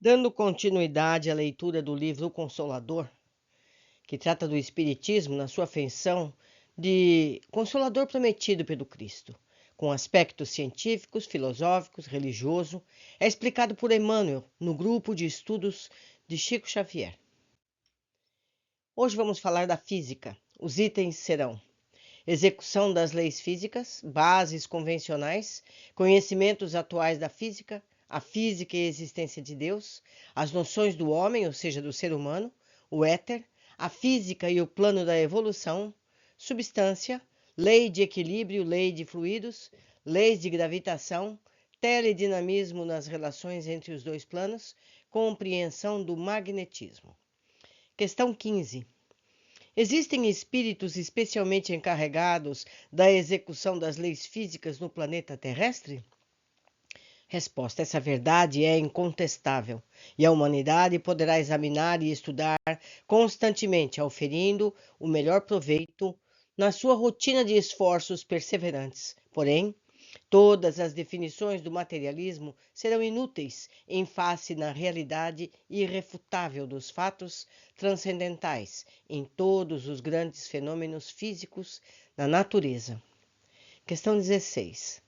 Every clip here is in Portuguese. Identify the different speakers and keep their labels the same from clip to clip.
Speaker 1: Dando continuidade à leitura do livro O Consolador, que trata do Espiritismo na sua feição de Consolador prometido pelo Cristo, com aspectos científicos, filosóficos, religioso, é explicado por Emmanuel no grupo de estudos de Chico Xavier. Hoje vamos falar da física. Os itens serão: execução das leis físicas, bases convencionais, conhecimentos atuais da física, a física e a existência de Deus, as noções do homem, ou seja, do ser humano, o éter, a física e o plano da evolução, substância, lei de equilíbrio, lei de fluidos, leis de gravitação, teledinamismo nas relações entre os dois planos, compreensão do magnetismo. Questão 15. Existem espíritos especialmente encarregados da execução das leis físicas no planeta terrestre? Resposta: essa verdade é incontestável e a humanidade poderá examinar e estudar constantemente, auferindo o melhor proveito na sua rotina de esforços perseverantes. Porém, todas as definições do materialismo serão inúteis em face na realidade irrefutável dos fatos transcendentais em todos os grandes fenômenos físicos da natureza. Questão 16.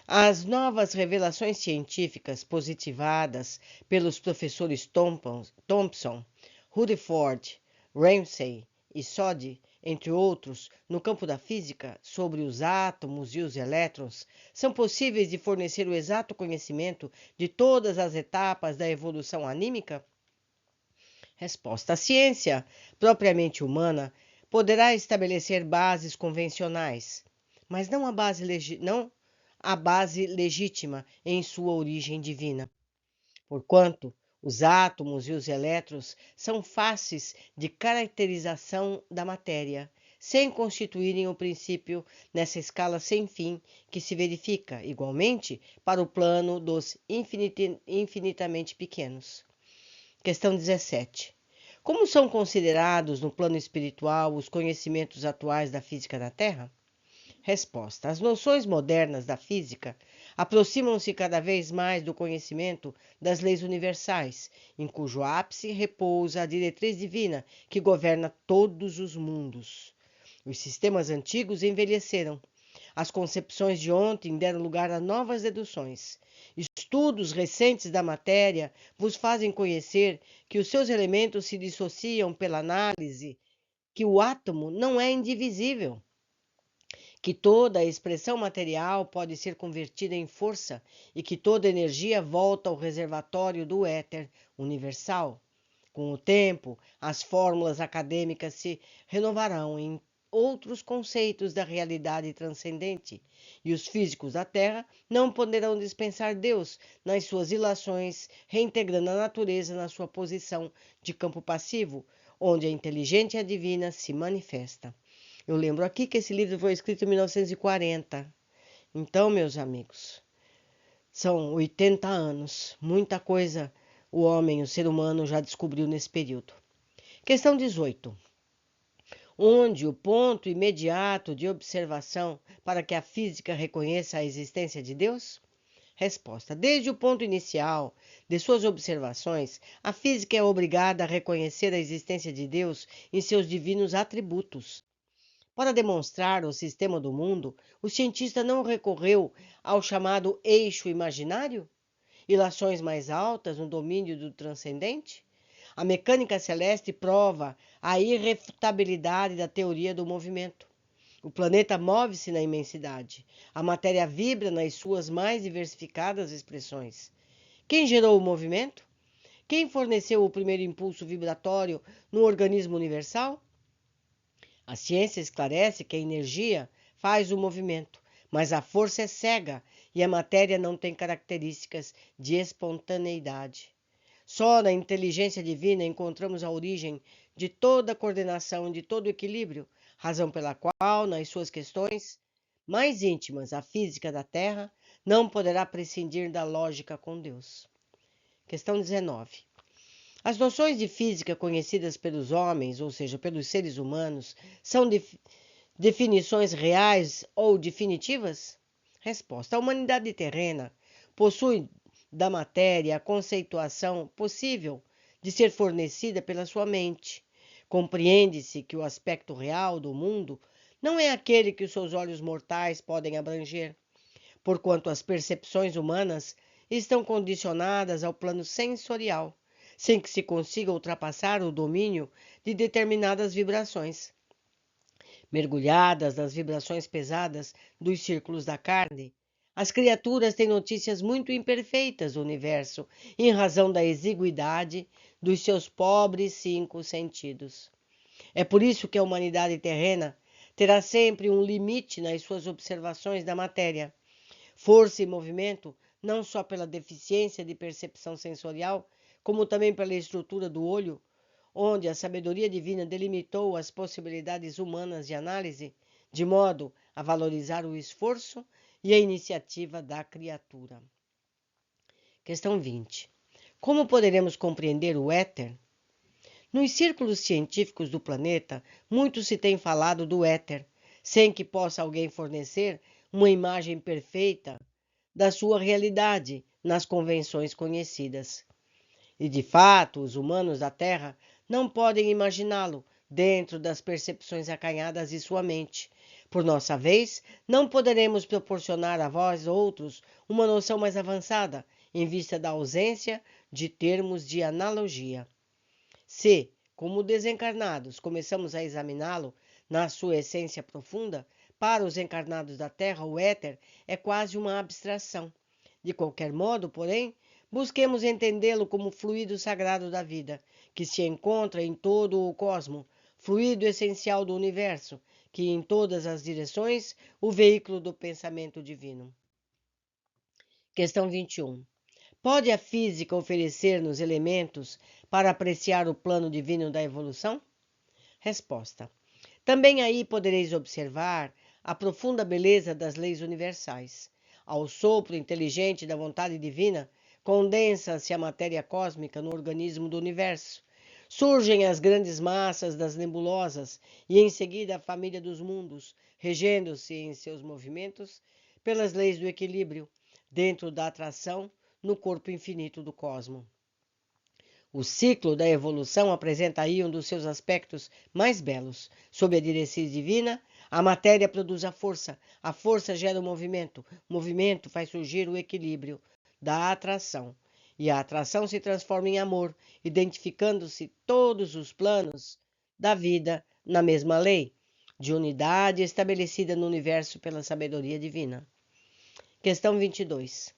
Speaker 1: As novas revelações científicas positivadas pelos professores Thompson, Rutherford, Ramsay e Soddy, entre outros, no campo da física, sobre os átomos e os elétrons, são possíveis de fornecer o exato conhecimento de todas as etapas da evolução anímica? Resposta: a ciência, propriamente humana, poderá estabelecer bases convencionais, mas não a base legítima em sua origem divina. Porquanto os átomos e os elétrons são faces de caracterização da matéria, sem constituírem o princípio nessa escala sem fim que se verifica, igualmente, para o plano dos infinitamente pequenos. Questão 17. Como são considerados no plano espiritual os conhecimentos atuais da física da Terra? Resposta: as noções modernas da física aproximam-se cada vez mais do conhecimento das leis universais, em cujo ápice repousa a diretriz divina que governa todos os mundos. Os sistemas antigos envelheceram. As concepções de ontem deram lugar a novas deduções. Estudos recentes da matéria vos fazem conhecer que os seus elementos se dissociam pela análise, que o átomo não é indivisível, que toda a expressão material pode ser convertida em força e que toda energia volta ao reservatório do éter universal. Com o tempo, as fórmulas acadêmicas se renovarão em outros conceitos da realidade transcendente, e os físicos da Terra não poderão dispensar Deus nas suas ilações, reintegrando a natureza na sua posição de campo passivo, onde a inteligência divina se manifesta. Eu lembro aqui que esse livro foi escrito em 1940. Então, meus amigos, são 80 anos. Muita coisa o homem, o ser humano, já descobriu nesse período. Questão 18. Onde o ponto imediato de observação para que a física reconheça a existência de Deus? Resposta: desde o ponto inicial de suas observações, a física é obrigada a reconhecer a existência de Deus em seus divinos atributos. Para demonstrar o sistema do mundo, o cientista não recorreu ao chamado eixo imaginário? Ilações mais altas no domínio do transcendente? A mecânica celeste prova a irrefutabilidade da teoria do movimento. O planeta move-se na imensidade. A matéria vibra nas suas mais diversificadas expressões. Quem gerou o movimento? Quem forneceu o primeiro impulso vibratório no organismo universal? A ciência esclarece que a energia faz o movimento, mas a força é cega e a matéria não tem características de espontaneidade. Só na inteligência divina encontramos a origem de toda a coordenação, de todo o equilíbrio, razão pela qual, nas suas questões mais íntimas, a física da Terra não poderá prescindir da lógica com Deus. Questão 19. As noções de física conhecidas pelos homens, ou seja, pelos seres humanos, são definições reais ou definitivas? Resposta: a humanidade terrena possui da matéria a conceituação possível de ser fornecida pela sua mente. Compreende-se que o aspecto real do mundo não é aquele que os seus olhos mortais podem abranger, porquanto as percepções humanas estão condicionadas ao plano sensorial, sem que se consiga ultrapassar o domínio de determinadas vibrações. Mergulhadas nas vibrações pesadas dos círculos da carne, as criaturas têm notícias muito imperfeitas do universo, em razão da exiguidade dos seus pobres 5 sentidos. É por isso que a humanidade terrena terá sempre um limite nas suas observações da matéria. Força e movimento, não só pela deficiência de percepção sensorial, como também pela estrutura do olho, onde a sabedoria divina delimitou as possibilidades humanas de análise, de modo a valorizar o esforço e a iniciativa da criatura. Questão 20. Como poderemos compreender o éter? Nos círculos científicos do planeta, muito se tem falado do éter, sem que possa alguém fornecer uma imagem perfeita da sua realidade nas convenções conhecidas. E, de fato, os humanos da Terra não podem imaginá-lo dentro das percepções acanhadas de sua mente. Por nossa vez, não poderemos proporcionar a vós outros uma noção mais avançada, em vista da ausência de termos de analogia. Se, como desencarnados, começamos a examiná-lo na sua essência profunda, para os encarnados da Terra, o éter é quase uma abstração. De qualquer modo, porém, busquemos entendê-lo como fluido sagrado da vida, que se encontra em todo o cosmo, fluido essencial do universo, que em todas as direções, o veículo do pensamento divino. Questão 21. Pode a física oferecer-nos elementos para apreciar o plano divino da evolução? Resposta. Também aí podereis observar a profunda beleza das leis universais. Ao sopro inteligente da vontade divina, condensa-se a matéria cósmica no organismo do universo. Surgem as grandes massas das nebulosas e, em seguida, a família dos mundos, regendo-se em seus movimentos pelas leis do equilíbrio, dentro da atração no corpo infinito do cosmo. O ciclo da evolução apresenta aí um dos seus aspectos mais belos. Sob a diretriz divina, a matéria produz a força gera o movimento faz surgir o equilíbrio da atração, e a atração se transforma em amor, identificando-se todos os planos da vida na mesma lei, de unidade estabelecida no universo pela sabedoria divina. Questão 22.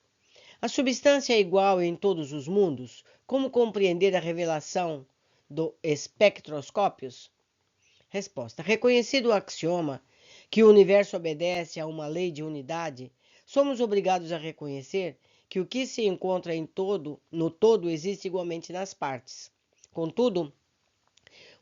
Speaker 1: A substância é igual em todos os mundos? Como compreender a revelação do espectroscópios? Resposta. Reconhecido o axioma que o universo obedece a uma lei de unidade, somos obrigados a reconhecer que o que se encontra no todo existe igualmente nas partes. Contudo,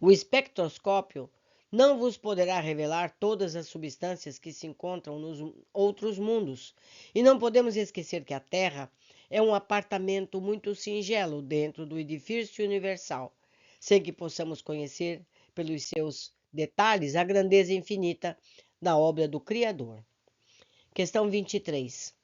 Speaker 1: o espectroscópio não vos poderá revelar todas as substâncias que se encontram nos outros mundos, e não podemos esquecer que a Terra é um apartamento muito singelo dentro do edifício universal, sem que possamos conhecer pelos seus detalhes a grandeza infinita da obra do Criador. Questão 23.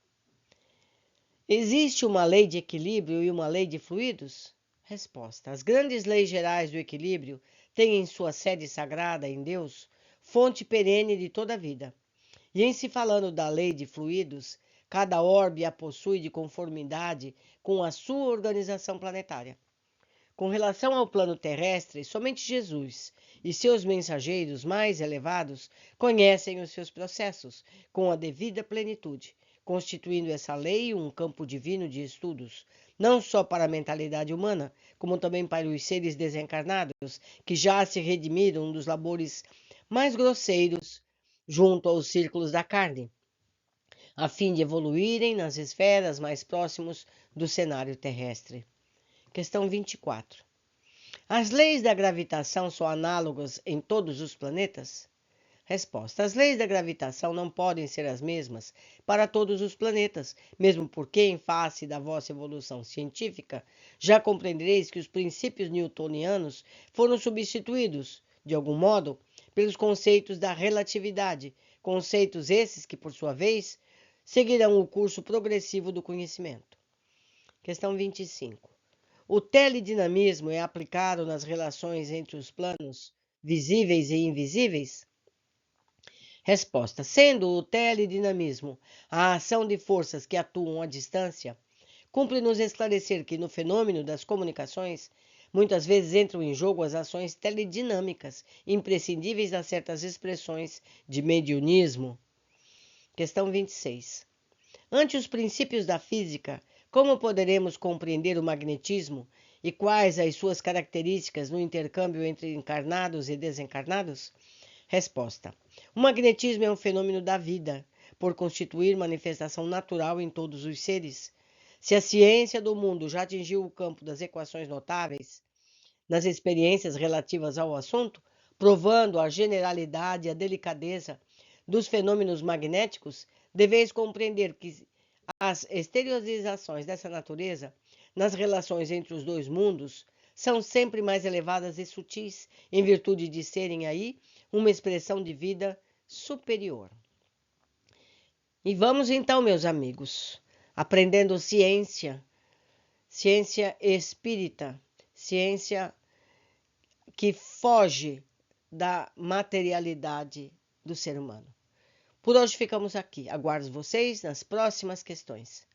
Speaker 1: Existe uma lei de equilíbrio e uma lei de fluidos? Resposta. As grandes leis gerais do equilíbrio têm em sua sede sagrada em Deus fonte perene de toda a vida. E em se falando da lei de fluidos, cada orbe a possui de conformidade com a sua organização planetária. Com relação ao plano terrestre, somente Jesus e seus mensageiros mais elevados conhecem os seus processos com a devida plenitude, constituindo essa lei um campo divino de estudos, não só para a mentalidade humana, como também para os seres desencarnados que já se redimiram dos labores mais grosseiros junto aos círculos da carne, a fim de evoluírem nas esferas mais próximos do cenário terrestre. Questão 24. As leis da gravitação são análogas em todos os planetas? Resposta. As leis da gravitação não podem ser as mesmas para todos os planetas, mesmo porque, em face da vossa evolução científica, já compreendereis que os princípios newtonianos foram substituídos, de algum modo, pelos conceitos da relatividade, conceitos esses que, por sua vez, seguirão o curso progressivo do conhecimento. Questão 25. O teledinamismo é aplicado nas relações entre os planos visíveis e invisíveis? Resposta. Sendo o teledinamismo a ação de forças que atuam à distância, cumpre-nos esclarecer que no fenômeno das comunicações, muitas vezes entram em jogo as ações teledinâmicas, imprescindíveis a certas expressões de mediunismo. Questão 26. Ante os princípios da física, como poderemos compreender o magnetismo e quais as suas características no intercâmbio entre encarnados e desencarnados? Resposta. O magnetismo é um fenômeno da vida, por constituir manifestação natural em todos os seres. Se a ciência do mundo já atingiu o campo das equações notáveis nas experiências relativas ao assunto, provando a generalidade e a delicadeza dos fenômenos magnéticos, deveis compreender que as exteriorizações dessa natureza, nas relações entre os dois mundos, são sempre mais elevadas e sutis, em virtude de serem aí uma expressão de vida superior. E vamos então, meus amigos, aprendendo ciência espírita, ciência que foge da materialidade do ser humano. Por hoje ficamos aqui. Aguardo vocês nas próximas questões.